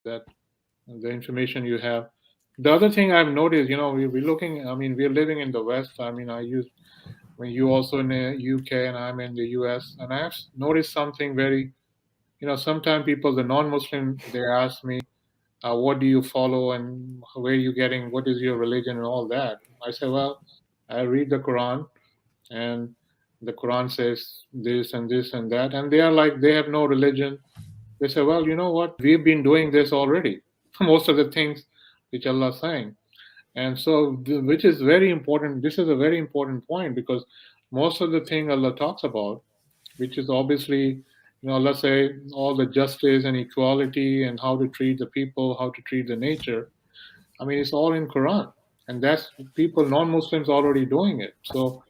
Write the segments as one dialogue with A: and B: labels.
A: that the information you have. The other thing I've noticed, we're looking. I mean, we're living in the West. I mean, when you also in the UK and I'm in the US, and I've noticed something very, sometimes people, the non-Muslim, they ask me, what do you follow and where are you getting, what is your religion and all that. I say, well, I read the Quran, and the Quran says this and this and that, and they are like, they have no religion. They say, well, you know what, we've been doing this already. Most of the things which Allah is saying. And so, which is very important. This is a very important point, because most of the thing Allah talks about, which is obviously, let's say all the justice and equality and how to treat the people, how to treat the nature. I mean, it's all in Quran, and that's people, non-Muslims, already doing it. So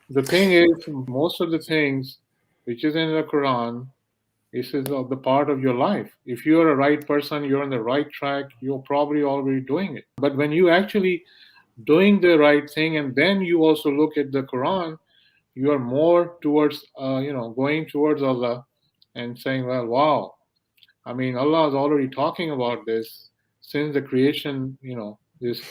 A: the thing is, most of the things which is in the Quran, this is the part of your life. If you're a right person, you're on the right track, you're probably already doing it. But when you actually doing the right thing, and then you also look at the Quran, you are more towards, going towards Allah and saying, well, wow, I mean, Allah is already talking about this since the creation, this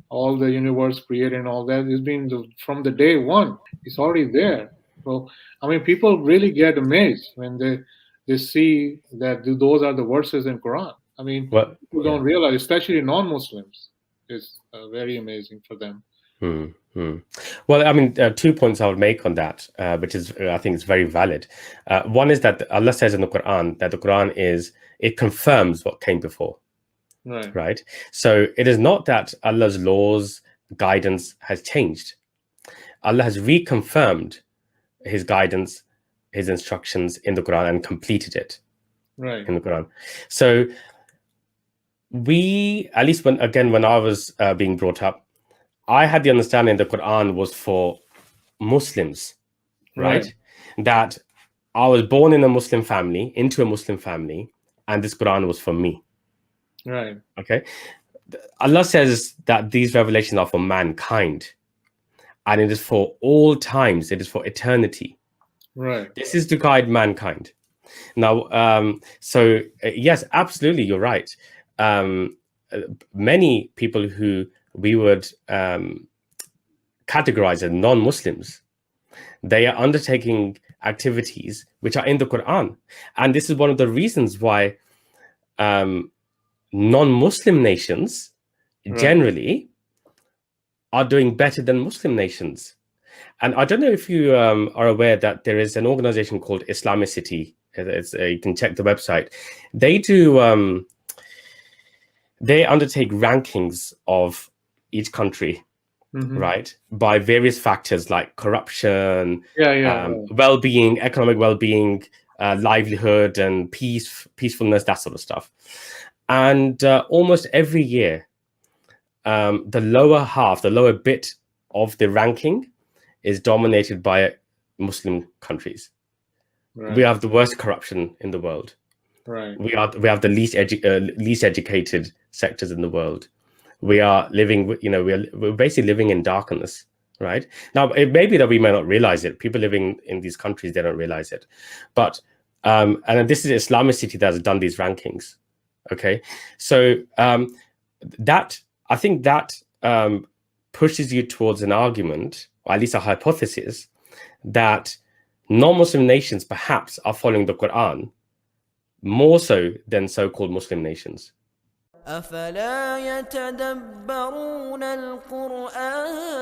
A: all the universe created and all that. It's been from the day one. It's already there. So, I mean, people really get amazed when they see that those are the verses in Quran. I mean,
B: Well,
A: people don't realize, especially non-Muslims. It's very amazing for them.
B: Well, I mean, 2 points I would make on that, which is, I think, is very valid. One is that Allah says in the Quran that the Quran it confirms what came before. Right. So it is not that Allah's laws, guidance has changed. Allah has reconfirmed His guidance, His instructions in the Quran, and completed it in the Quran. So we, at least when I was being brought up, I had the understanding the Quran was for Muslims, right? That I was born in a Muslim family, into a Muslim family, and this Quran was for me.
A: Right.
B: Okay. Allah says that these revelations are for mankind, and it is for all times. It is for eternity.
A: Right.
B: This is to guide mankind. Now, so yes, absolutely, you're right. Many people who we would categorize as non-Muslims, they are undertaking activities which are in the Quran. And this is one of the reasons why non-Muslim nations generally are doing better than Muslim nations. And I don't know if you are aware that there is an organization called Islamicity. You can check the website. They do, they undertake rankings of each country, right, by various factors like corruption, well-being, economic well-being, livelihood, and peacefulness, that sort of stuff. And almost every year, the lower bit of the ranking is dominated by Muslim countries. We have the worst corruption in the world. We have the least educated sectors in the world. We are living, we're basically living in darkness, right? Now, it may be that we may not realize it. People living in these countries, they don't realize it. But, and this is Islamicity that has done these rankings, okay? So I think that pushes you towards an argument, or at least a hypothesis, that non-Muslim nations perhaps are following the Quran more so than so-called Muslim nations.
C: أفلا يتدبرون القرآن